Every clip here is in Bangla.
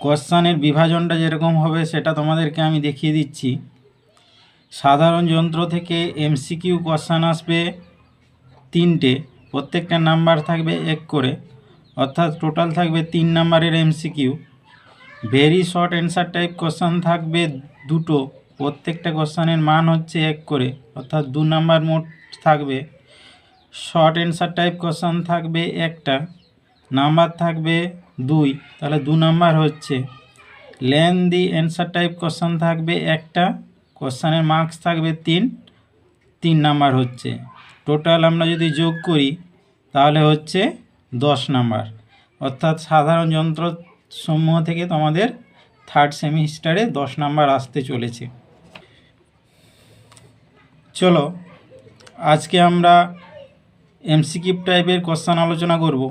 কোশ্চানের বিভাজনটা যেরকম হবে সেটা তোমাদেরকে আমি দেখিয়ে দিচ্ছি। সাধারণ যন্ত্র থেকে এমসিকিউ কোশ্চান আসবে 3টে, প্রত্যেকটা নাম্বার থাকবে 1 করে, অর্থাৎ টোটাল থাকবে 3 নাম্বারের MCQ. Very short answer type question থাকবে 2টো, প্রত্যেকটা কোশ্চানের মান হচ্ছে 1 করে, অর্থাৎ 2 নাম্বার মোট থাকবে। শর্ট অ্যান্সার টাইপ কোশ্চান থাকবে 1টা, নাম্বার থাকবে 2, তাহলে 2 নাম্বার হচ্ছে। লেন্দি অ্যান্সার টাইপ কোশ্চান থাকবে 1টা, কোশ্চানের মার্কস থাকবে 3 নাম্বার হচ্ছে। টোটাল আমরা যদি যোগ করি তাহলে হচ্ছে 10 নাম্বার, অর্থাৎ সাধারণ যন্ত্র সমূহ থেকে তোমাদের 3rd সেমিস্টারে 10 নাম্বার আসতে চলেছে। চলো আজকে আমরা এমসিকিউ টাইপের কোশ্চান আলোচনা করব।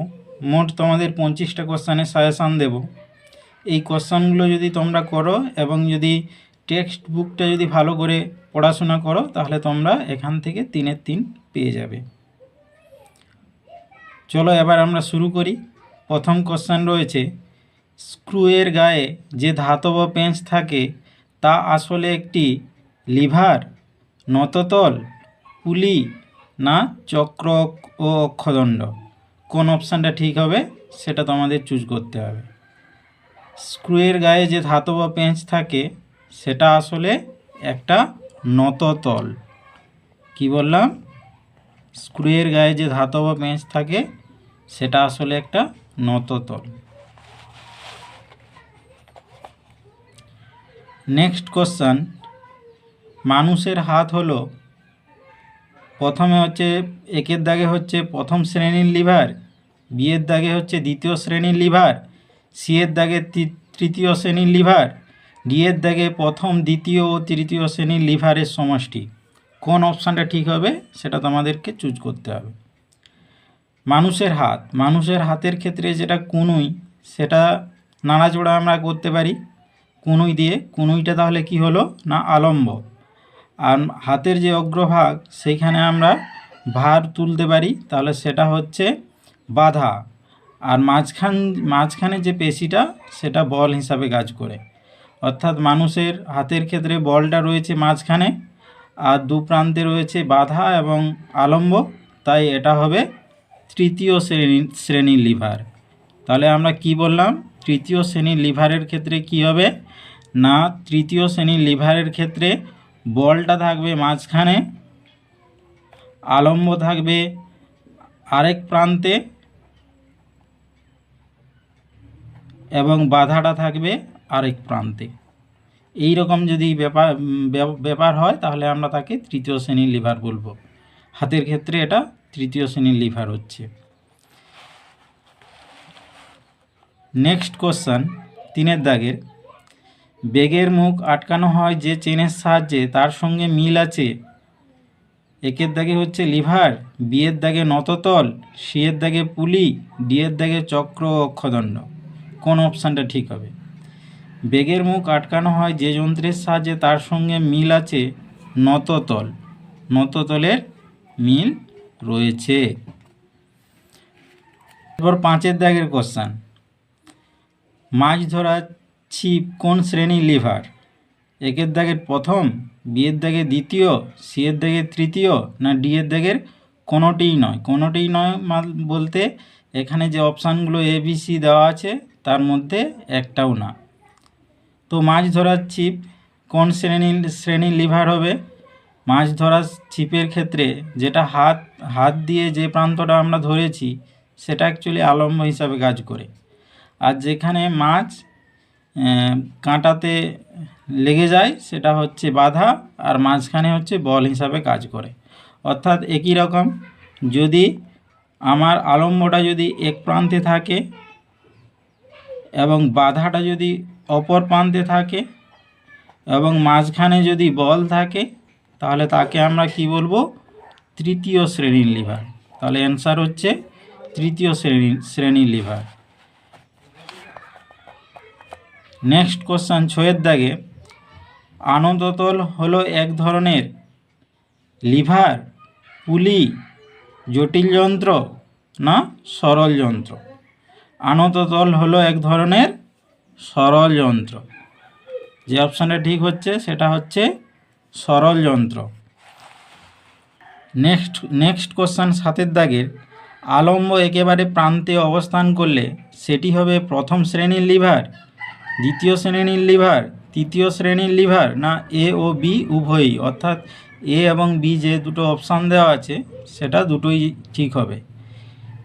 মোট তোমাদের 25টা কোশ্চানের সাজেশান দেব। এই কোশ্চানগুলো যদি তোমরা করো এবং যদি টেক্সট বুকটা যদি ভালো করে পড়াশোনা করো তাহলে তোমরা এখান থেকে 3-এর 3 পেয়ে যাবে। চলো এবার আমরা শুরু করি। প্রথম কোশ্চান রয়েছে, স্ক্রুয়ের গায়ে যে ধাতব পেঁচ থাকে তা আসলে একটি লিভার, নততল, পুলি না চক্র ও অক্ষদণ্ড? কোন অপশানটা ঠিক হবে সেটা তোমাদের চুজ করতে হবে। স্ক্রুয়ের গায়ে যে ধাতব পেঁচ থাকে সেটা আসলে একটা নততল। কি বললাম? স্ক্রুয়ের গায়ে যে ধাতব পেঁচ থাকে সেটা আসলে একটা নততল। নেক্সট কোশ্চান, মানুষের হাত হলো, প্রথমে হচ্ছে একের দাগে হচ্ছে প্রথম শ্রেণীর লিভার, বিয়ের দাগে হচ্ছে দ্বিতীয় শ্রেণীর লিভার, সিয়ের দাগে তৃতীয় শ্রেণীর লিভার, ডিয়ের দাগে প্রথম, দ্বিতীয় ও তৃতীয় শ্রেণীর লিভারের সমষ্টি। কোন অপশানটা ঠিক হবে সেটা তোমাদেরকে চুজ করতে হবে। মানুষের হাতের ক্ষেত্রে যেটা কনুই, সেটা নাড়াচোড়া আমরা করতে পারি কনুই দিয়ে। কনুইটা তাহলে কি হলো না আলম্ব। আর হাতের যে অগ্রভাগ সেইখানে আমরা ভার তুলতে পারি, তাহলে সেটা হচ্ছে বাধা। আর মাঝখানে যে পেশিটা সেটা বল হিসাবে কাজ করে, অর্থাৎ মানুষের হাতের ক্ষেত্রে বলটা রয়েছে মাঝখানে আর দু প্রান্তে রয়েছে বাধা এবং আলম্ব, তাই এটা হবে তৃতীয় শ্রেণীর লিভার। তাহলে আমরা কি বললাম? তৃতীয় শ্রেণীর লিভারের ক্ষেত্রে কি হবে না, তৃতীয় শ্রেণীর লিভারের ক্ষেত্রে বলটা থাকবে মাঝখানে, আলম্ব থাকবে আরেক প্রান্তে এবং বাধাটা থাকবে আরেক প্রান্তে। এই রকম যদি ব্যাপার হয় তাহলে আমরা তাকে তৃতীয় শ্রেণীর লিভার বলবো। হাতের ক্ষেত্রে এটা তৃতীয় শ্রেণীর লিভার হচ্ছে। নেক্সট কোশ্চান, 3-এর দাগের, বেগের মুখ আটকানো হয় যে চেনের সাহায্যে তার সঙ্গে মিল আছে। একের দাগে হচ্ছে লিভার, বিয়ের দাগে নততল, সিয়ের দাগে পুলি, ডিয়ের দাগে চক্র ও অক্ষদণ্ড। কোন অপশানটা ঠিক হবে? বেগের মুখ আটকানো হয় যে যন্ত্রের সাহায্যে তার সঙ্গে মিল আছে নততল, নততলের মিল রয়েছে। এরপর 5-এর দাগের কোশ্চান, মাছ ধরা ছিপ কোন শ্রেণীর লিভার? একের দাগের প্রথম, বিয়ের দাগের দ্বিতীয়, সিয়ের দাগের তৃতীয় না ডিয়ের দাগের কোনোটিই নয়? কোনোটিই নয় বলতে এখানে যে অপশানগুলো ABC দেওয়া আছে তার মধ্যে একটাও না। তো মাছ ধরার ছিপ কোন শ্রেণীর লিভার হবে? মাছ ধরার ছিপের ক্ষেত্রে যেটা হাত দিয়ে যে প্রান্তটা আমরা ধরেছি সেটা অ্যাকচুয়ালি আলম্ব হিসাবে কাজ করে, আর যেখানে মাছ কাঁটাতে লেগে যায় সেটা হচ্ছে বাধা, আর মাঝখানে হচ্ছে বল হিসাবে কাজ করে। অর্থাৎ একই রকম, যদি আমার আলম্বটা যদি এক প্রান্তে থাকে এবং বাধাটা যদি অপর প্রান্তে থাকে এবং মাঝখানে যদি বল থাকে তাহলে তাকে আমরা কি বলবো? তৃতীয় শ্রেণীর লিভার। তাহলে অ্যান্সার হচ্ছে তৃতীয় শ্রেণীর লিভার। নেক্সট কোশ্চান, 6-এর দাগে, আনততল হলো এক ধরনের লিভার, পুলি, জটিল যন্ত্র না সরল যন্ত্র? আনততল হলো এক ধরনের সরল যন্ত্র। যে অপশানটা ঠিক হচ্ছে সেটা হচ্ছে সরল যন্ত্র। নেক্সট কোশ্চেন 7 দাগের, আলম্ব একেবারে প্রান্তে অবস্থান করলে সেটি হবে প্রথম শ্রেণীর লিভার, দ্বিতীয় শ্রেণীর লিভার, তৃতীয় শ্রেণীর লিভার, না এ ও বি উভয়ই, অর্থাৎ এ এবং বি যে দুটো অপশান দেওয়া আছে সেটা দুটোই ঠিক হবে।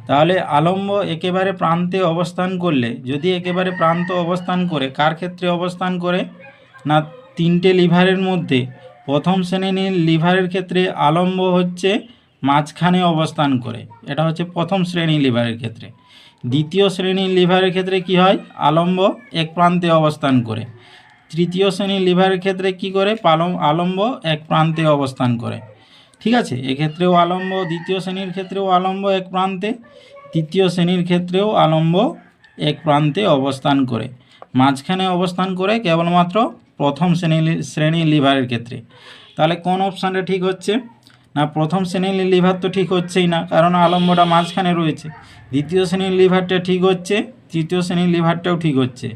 তাহলে আলম্ব একেবারে প্রান্তে অবস্থান করলে, যদি একেবারে প্রান্ত অবস্থান করে, কার ক্ষেত্রে অবস্থান করে, না তিনটে লিভারের মধ্যে প্রথম শ্রেণীর লিভারের ক্ষেত্রে আলম্ব হচ্ছে মাঝখানে অবস্থান করে, এটা হচ্ছে প্রথম শ্রেণীর লিভারের ক্ষেত্রে। দ্বিতীয় শ্রেণীর লিভারের ক্ষেত্রে কি হয়, আলম্ব এক প্রান্তে অবস্থান করে। তৃতীয় শ্রেণীর লিভারের ক্ষেত্রে কি করে, আলম্ব এক প্রান্তে অবস্থান করে। ঠিক আছে, এক্ষেত্রেও আলম্ব, দ্বিতীয় শ্রেণীর ক্ষেত্রেও আলম্ব এক প্রান্তে, তৃতীয় শ্রেণীর ক্ষেত্রেও আলম্ব এক প্রান্তে অবস্থান করে। মাঝখানে অবস্থান করে কেবলমাত্র প্রথম শ্রেণীর লিভারের ক্ষেত্রে। তাহলে কোন অপশানটা ঠিক হচ্ছে, না প্রথম শ্রেণীর লিভার তো ঠিক হচ্ছেই না, কারণ আলম্বটা মাঝখানে রয়েছে। দ্বিতীয় শ্রেণীর লিভারটা ঠিক হচ্ছে, তৃতীয় শ্রেণীর লিভারটাও ঠিক হচ্ছে,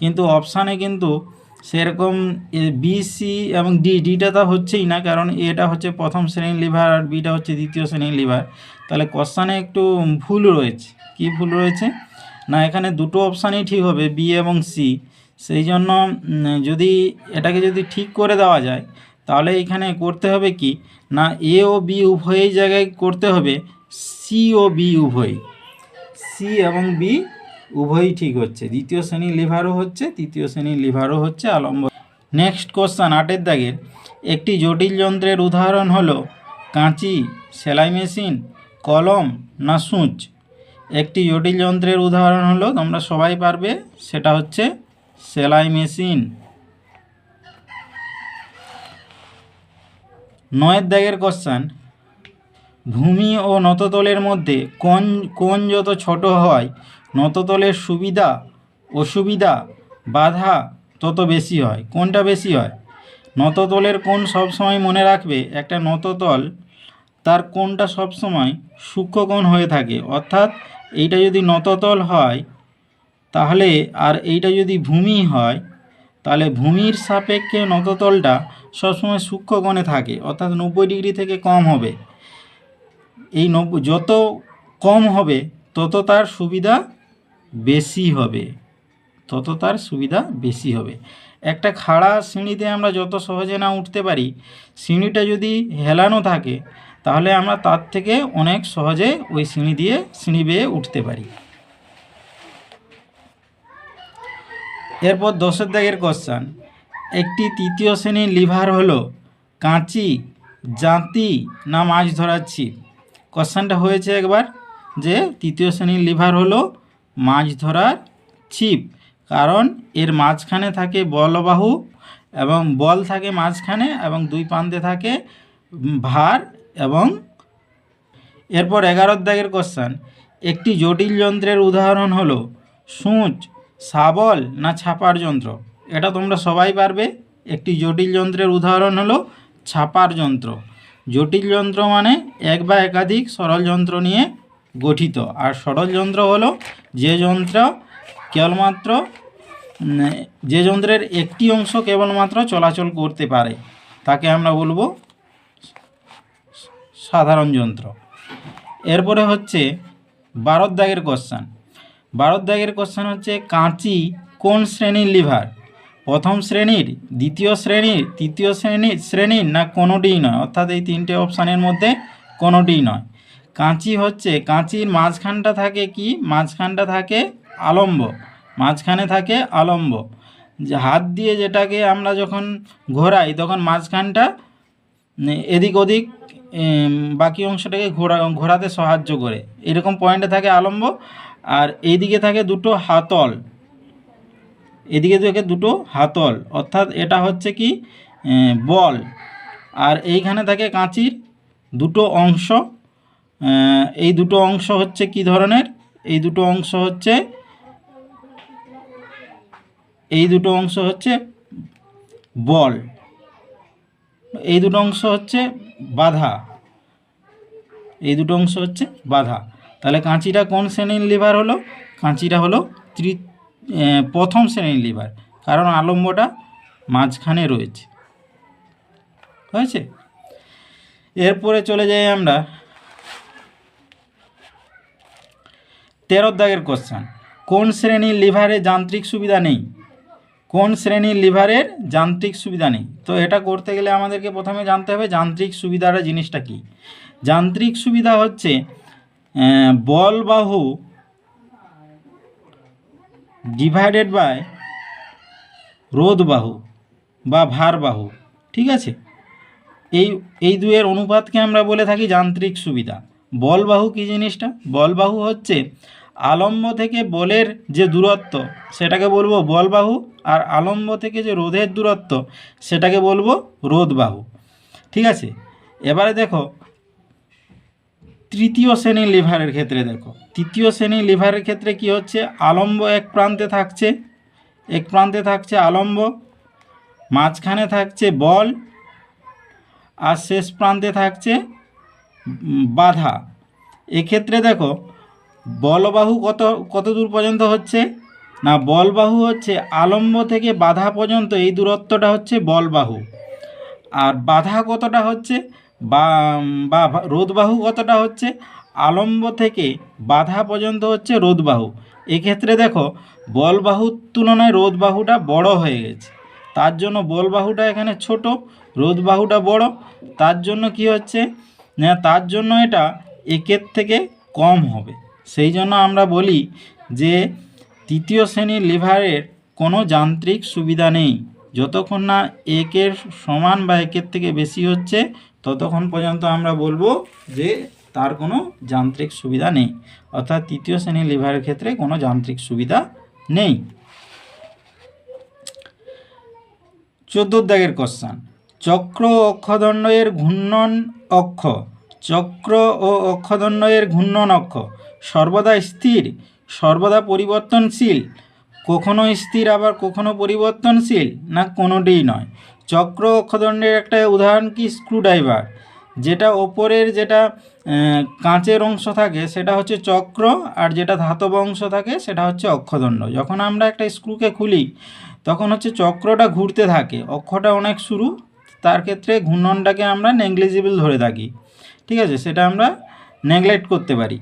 কিন্তু অপশানে কিন্তু সেরকম বি, সি এবং ডিটা তো হচ্ছেই না, কারণ এটা হচ্ছে প্রথম শ্রেণীর লিভার আর বিটা হচ্ছে দ্বিতীয় শ্রেণীর লিভার। তাহলে কোশ্চানে একটু ভুল রয়েছে। কি ভুল রয়েছে, না এখানে দুটো অপশানই ঠিক হবে, বি এবং সি। সেই জন্য যদি এটাকে যদি ঠিক করে দেওয়া যায়, তাহলে এখানে করতে হবে কি, না এ ও বি উভয়ই জায়গায় করতে হবে সি ও বি উভয়ই, সি এবং বি উভয়ই ঠিক হচ্ছে, দ্বিতীয় শ্রেণীর লিভারও হচ্ছে, তৃতীয় শ্রেণীর লিভারও হচ্ছে আলম্ব। নেক্সট কোশ্চেন 8 দাগের, একটি জটিল যন্ত্রের উদাহরণ হলো কাঁচি, সেলাই মেশিন, কলম না সূচ। একটি জটিল যন্ত্রের উদাহরণ হলো, তোমরা সবাই পারবে, সেটা হচ্ছে সেলাই মেশিন। 9 দাগের কোশ্চেন, ভূমি ও নততলের মধ্যে কোণ যত ছোট হয় নততলের সুবিধা অসুবিধা বাধা তত বেশি হয়। কোনটা বেশি হয়, নততলের কোণ সবসময় মনে রাখবে, একটা নততল তার কোণটা সবসময় সূক্ষ্ম কোণ হয়ে থাকে, অর্থাৎ এইটা যদি নততল হয় তাহলে, আর এইটা যদি ভূমি হয় তাহলে ভূমির সাপেক্ষে নততলটা সবসময় সূক্ষ্ম কোণে থাকে, অর্থাৎ 90 ডিগ্রি থেকে কম হবে। এই 90 যত কম হবে তত তার সুবিধা বেশি হবে, তত তার সুবিধা বেশি হবে। একটা খাড়া সিঁড়িতে আমরা যত সহজে না উঠতে পারি, সিঁড়িটা যদি হেলানো থাকে তাহলে আমরা তার থেকে অনেক সহজে ওই সিঁড়ি বেয়ে উঠতে পারি। এরপর 10 দাগের কোশ্চেন, একটি তৃতীয় শ্রেণীর লিভার হলো কাঁচি, জাঁতি না মাছ ধরার ছিপ। কোশ্চেনটা হয়েছে একবার, যে তৃতীয় শ্রেণীর লিভার হলো মাছ ধরার ছিপ, কারণ এর মাঝখানে থাকে বলবাহু এবং বল থাকে মাঝখানে, এবং দুই প্রান্তে থাকে ভার। এবং এরপর 11 দাগের কোশ্চেন, একটি জটিল যন্ত্রের উদাহরণ হলো সূচ, শাবল না ছাপার যন্ত্র। এটা তোমরা সবাই পারবে, একটি জটিল যন্ত্রের উদাহরণ হলো ছাপার যন্ত্র। জটিল যন্ত্র মানে এক বা একাধিক সরল যন্ত্র নিয়ে গঠিত, আর সরল যন্ত্র হলো যে যন্ত্রের একটি অংশ কেবলমাত্র চলাচল করতে পারে, তাকে আমরা বলবো সাধারণ যন্ত্র। এরপরে হচ্ছে 12 দাগের কোশ্চেন। 12 দাগের কোশ্চেন হচ্ছে কাঁচি কোন শ্রেণীর লিভার, প্রথম শ্রেণীর, দ্বিতীয় শ্রেণীর, তৃতীয় শ্রেণীর না কোনোটিই নয়, অর্থাৎ এই তিনটে অপশানের মধ্যে কোনোটিই নয়। কাঁচি হচ্ছে, কাঁচির মাঝখানটা থাকে কি, মাঝখানটা থাকে আলম্ব, মাঝখানে থাকে আলম্ব। যে হাত দিয়ে যেটাকে আমরা যখন ঘোরাই তখন মাঝখানটা এদিক ওদিক বাকি অংশটাকে ঘোরাতে সাহায্য করে, এরকম পয়েন্টে থাকে আলম্ব। আর এইদিকে থাকে দুটো হাতল, এদিকে থাকে দুটো হাতল, অর্থাৎ এটা হচ্ছে কি বল। আর এইখানে থাকে কাঁচির দুটো অংশ, এই দুটো অংশ হচ্ছে কি ধরনের, এই দুটো অংশ হচ্ছে বল, এই দুটো অংশ হচ্ছে বাধা, এই দুটো অংশ হচ্ছে বাধা। তাহলে কাঁচিটা কোন শ্রেণীর লিভার হলো, কাঁচিটা হলো প্রথম শ্রেণীর লিভার, কারণ আলম্বটা মাঝখানে রয়েছে। হয়েছে? এরপরে চলে যাই আমরা 13 দাগের কোশ্চেন। কোন শ্রেণীর লিভারে যান্ত্রিক সুবিধা নেই? কোন শ্রেণীর লিভারের যান্ত্রিক সুবিধা নেই? তো এটা করতে গেলে আমাদেরকে প্রথমে জানতে হবে যান্ত্রিক সুবিধাটা জিনিসটা কি। যান্ত্রিক সুবিধা হচ্ছে বলবাহু ডিভাইডেড বাই রোধবাহু বা ভারবাহু। ঠিক আছে, এই দুয়ের অনুপাতকে আমরা বলে থাকি যান্ত্রিক সুবিধা। বলবাহু কি জিনিসটা? বলবাহু হচ্ছে আলম্ব থেকে বলের যে দূরত্ব সেটাকে বলবো বলবাহু, আর আলম্ব থেকে যে রোধের দূরত্ব সেটাকে বলবো রোধবাহু। ঠিক আছে, এবারে দেখো তৃতীয় শ্রেণীর লিভারের ক্ষেত্রে দেখো, তৃতীয় শ্রেণীর লিভারের ক্ষেত্রে কি হচ্ছে, আলম্ব এক প্রান্তে থাকছে আলম্ব, মাঝখানে থাকছে বল, আর শেষ প্রান্তে থাকছে বাধা। এক্ষেত্রে দেখো বলবাহু কত দূর পর্যন্ত হচ্ছে না, বলবাহু হচ্ছে আলম্ব থেকে বাধা পর্যন্ত, এই দূরত্বটা হচ্ছে বলবাহু। আর বাধা কতটা হচ্ছে বা রোধবাহু কতটা হচ্ছে, আলম্ব থেকে বাধা পর্যন্ত হচ্ছে রোধবাহু। এক্ষেত্রে দেখো বলবাহুর তুলনায় রোধবাহুটা বড় হয়ে গেছে, তার জন্য বলবাহুটা এখানে ছোট, রোধবাহুটা বড়। তার জন্য কি হচ্ছে না, তার জন্য এটা একের থেকে কম হবে। সেই জন্য আমরা বলি যে তৃতীয় শ্রেণীর লিভারের কোনো যান্ত্রিক সুবিধা নেই। যতক্ষণ না একের সমান বা একের থেকে বেশি হচ্ছে ততক্ষণ পর্যন্ত আমরা বলবো যে তার কোনো যান্ত্রিক সুবিধা নেই, অর্থাৎ তৃতীয় শ্রেণীর লিভারের ক্ষেত্রে কোনো যান্ত্রিক সুবিধা নেই। 14 দাগের কোশ্চেন। চক্র ও অক্ষদণ্ডের ঘূর্ণন অক্ষ, চক্র ও অক্ষদণ্ডের ঘূর্ণন অক্ষ সর্বদা স্থির, সর্বদা পরিবর্তনশীল, কখনো স্থির আবার কখনো পরিবর্তনশীল, না কোনোটিই নয়? চক্র অক্ষদণ্ডের একটা উদাহরণ কি, স্ক্রুড্রাইভার, যেটা ওপরের যেটা কাঁচের অংশ থাকে সেটা হচ্ছে চক্র, আর যেটা ধাতব অংশ থাকে সেটা হচ্ছে অক্ষদণ্ড। যখন আমরা একটা স্ক্রুকে খুলি তখন হচ্ছে চক্রটা ঘুরতে থাকে, অক্ষটা অনেক সরু, তার ক্ষেত্রে ঘূর্ণনটাকে আমরা নেগলিজিবল ধরে থাকি। ঠিক আছে, সেটা আমরা নেগলেক্ট করতে পারি।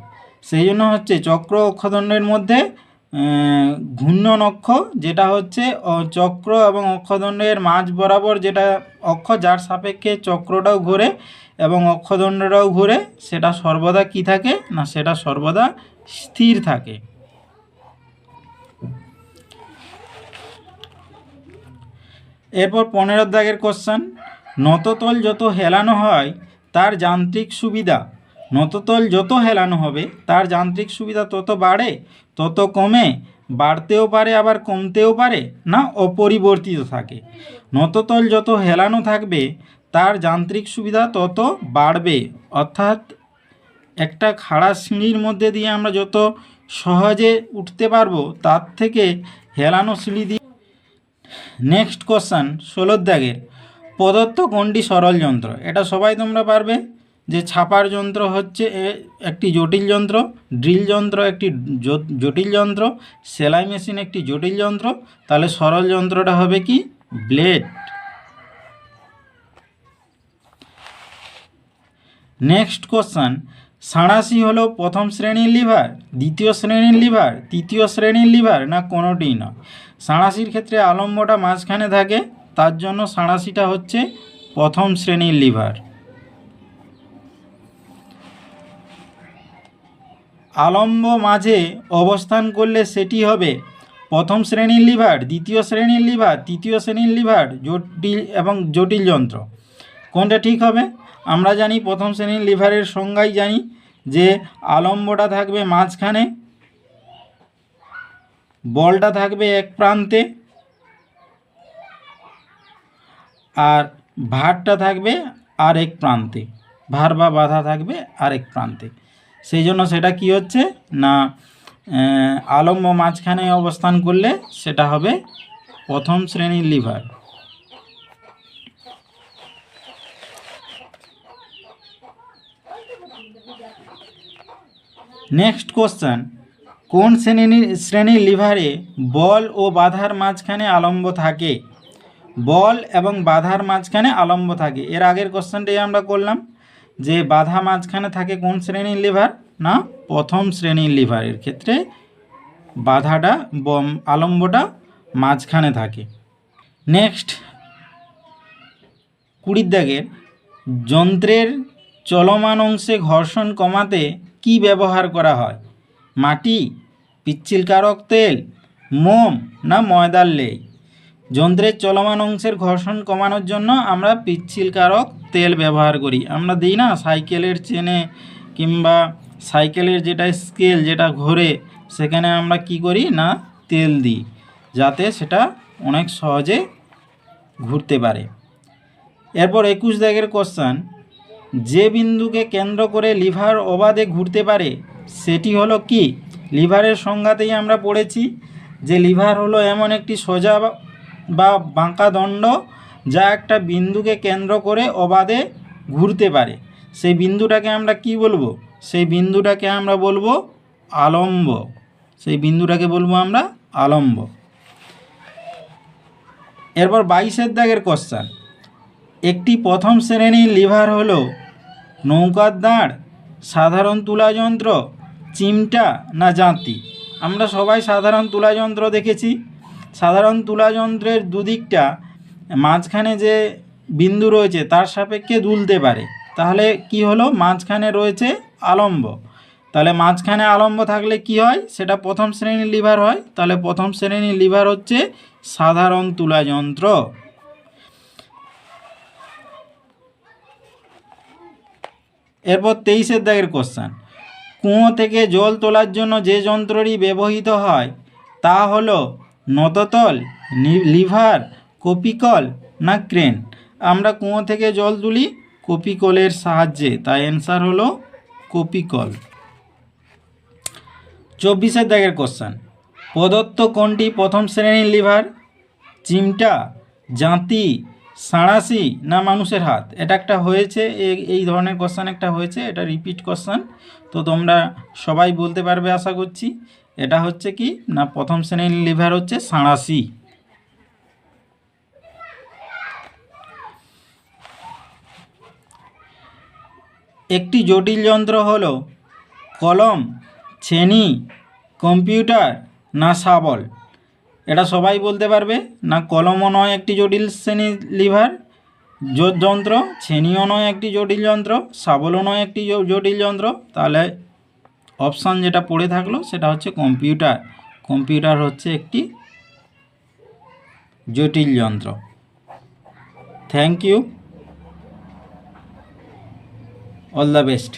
সেই জন্য হচ্ছে চক্র অক্ষদণ্ডের মধ্যে ঘূর্ণন অক্ষ, যেটা হচ্ছে চক্র এবং অক্ষদণ্ডের মাঝ বরাবর যেটা অক্ষ, যার সাপেক্ষে চক্রটাও ঘোরে এবং অক্ষদণ্ডটাও ঘোরে, সেটা সর্বদা কি থাকে না, সেটা সর্বদা স্থির থাকে। এরপর 15 দাগের কোশ্চেন। নততল যত হেলানো হয় তার যান্ত্রিক সুবিধা, নততল যত হেলানো হবে তার যান্ত্রিক সুবিধা তত বাড়ে তত কমে, বাড়তেও পারে আবার কমতেও পারে, না অপরিবর্তিত থাকে? নততল যত হেলানো থাকবে তার যান্ত্রিক সুবিধা তত বাড়বে, অর্থাৎ একটা খাড়া সিঁড়ির মধ্যে দিয়ে আমরা যত সহজে উঠতে পারবো তার থেকে হেলানো সিঁড়ি দিয়ে। নেক্সট কোশ্চেন 16 দাগের। প্রদত্ত কোনটি সরল যন্ত্র? এটা সবাই তোমরা পারবে যে ছাপার যন্ত্র হচ্ছে একটি জটিল যন্ত্র, ড্রিল যন্ত্র একটি জটিল যন্ত্র, সেলাই মেশিন একটি জটিল যন্ত্র। তাহলে সরল যন্ত্রটা হবে কি, ব্লেড। Next question. সাঁড়াশি হলো প্রথম শ্রেণীর লিভার, দ্বিতীয় শ্রেণীর লিভার, তৃতীয় শ্রেণীর লিভার, না কোনোটিই নয়? সাঁড়াশির ক্ষেত্রে আলম্বটা মাঝখানে থাকে, তার জন্য সাঁড়াশিটা হচ্ছে প্রথম শ্রেণীর লিভার। আলম্ব মাঝে অবস্থান করলে সেটি হবে প্রথম শ্রেণীর লিভার, দ্বিতীয় শ্রেণীর লিভার, তৃতীয় শ্রেণীর লিভার, জটিল এবং জটিল যন্ত্র। কোনটা ঠিক হবে? আমরা জানি প্রথম শ্রেণীর লিভারের সংজ্ঞাই জানি যে আলম্বটা থাকবে মাঝখানে, বলটা থাকবে এক প্রান্তে, আর ভারটা থাকবে আরেক প্রান্তে, ভার বা বাধা থাকবে আরেক প্রান্তে। সেই জন্য সেটা কি হচ্ছে না, আলম্ব মাঝখানে অবস্থান করলে সেটা হবে প্রথম শ্রেণীর লিভার। Next question. কোন শ্রেণীর লিভারে বল ও বাধার মাঝখানে আলম্ব থাকে? বল এবং বাধার মাঝখানে আলম্ব থাকে। এর আগের কোশ্চেনটাই আমরা করলাম যে বাধা মাঝখানে থাকে কোন শ্রেণীর লিভার, না প্রথম শ্রেণীর লিভারের ক্ষেত্রে বাধাটা আলম্বটা মাঝখানে থাকে। নেক্সট 20 দাগের, যন্ত্রের চলমান অংশে ঘর্ষণ কমাতে কি ব্যবহার করা হয়? মাটি, পিচ্ছিলকারক তেল, মোম না ময়দার লেই? যন্ত্রের চলমান অংশের ঘর্ষণ কমানোর জন্য আমরা পিচ্ছিলকারক তেল ব্যবহার করি। আমরা দিই না সাইকেলের চেনে কিংবা সাইকেলের যেটা স্কেল যেটা ঘোরে, সেখানে আমরা কি করি না তেল দিই, যাতে সেটা অনেক সহজে ঘুরতে পারে। এরপর 21 দাগের কোশ্চেন, যে বিন্দুকে কেন্দ্র করে লিভার অবাধে ঘুরতে পারে সেটি হলো কি? লিভারের সংজ্ঞাতেই আমরা পড়েছি যে লিভার হলো এমন একটি সোজা বা বাঁকা দণ্ড যা একটা বিন্দুকে কেন্দ্র করে অবাধে ঘুরতে পারে। সেই বিন্দুটাকে আমরা কি বলবো? সেই বিন্দুটাকে আমরা বলবো আলম্ব। সেই বিন্দুটাকে বলবো আমরা আলম্ব। এরপর 22 দাগের কোশ্চেন, একটি প্রথম শ্রেণীর লিভার হলো নৌকার দাঁড়, সাধারণ তুলাযন্ত্র, চিমটা না জাঁতি? আমরা সবাই সাধারণ তুলাযন্ত্র দেখেছি। সাধারণ তুলাযন্ত্রের দুদিকটা মাঝখানে যে বিন্দু রয়েছে তার সাপেক্ষে দুলতে পারে, তাহলে কি হলো? মাঝখানে রয়েছে আলম্ব। তাহলে মাঝখানে আলম্ব থাকলে কি হয়? সেটা প্রথম শ্রেণীর লিভার হয়। তাহলে প্রথম শ্রেণীর লিভার হচ্ছে সাধারণ তুলাযন্ত্র। এরপর 23 দাগের কোশ্চেন, কুয়ো থেকে জল তোলার জন্য যে যন্ত্রটি ব্যবহৃত হয় তা হলো নততল, লিভার, কপিকল না ক্রেন? আমরা কুয়ো থেকে জল তুলি কপিকলের সাহায্যে, তাই অ্যান্সার হলো কপিকল। 24 দাগের কোশ্চেন, প্রদত্ত কোনটি প্রথম শ্রেণীর লিভার? চিমটা, জাঁতি, সাঁড়াশি না মানুষের হাত? এটা একটা হয়েছে, এই ধরনের কোশ্চেন একটা হয়েছে, এটা রিপিট কোশ্চেন, তো তোমরা সবাই বলতে পারবে আশা করছি। এটা হচ্ছে কি না প্রথম শ্রেণীর লিভার হচ্ছে সাঁড়াশি। একটি জটিল যন্ত্র হলো কলম, ছেনি, কম্পিউটার না শাবল? এটা সবাই বলতে পারবে না কলমও নয় একটি জটিল শ্রেণীর লিভার যন্ত্র, ছেনিও নয় একটি জটিল যন্ত্র, শাবলও নয় একটি জটিল যন্ত্র। তাহলে অপশান যেটা পড়ে থাকলো সেটা হচ্ছে কম্পিউটার। কম্পিউটার হচ্ছে একটি জটিল যন্ত্র। Thank you, all the best.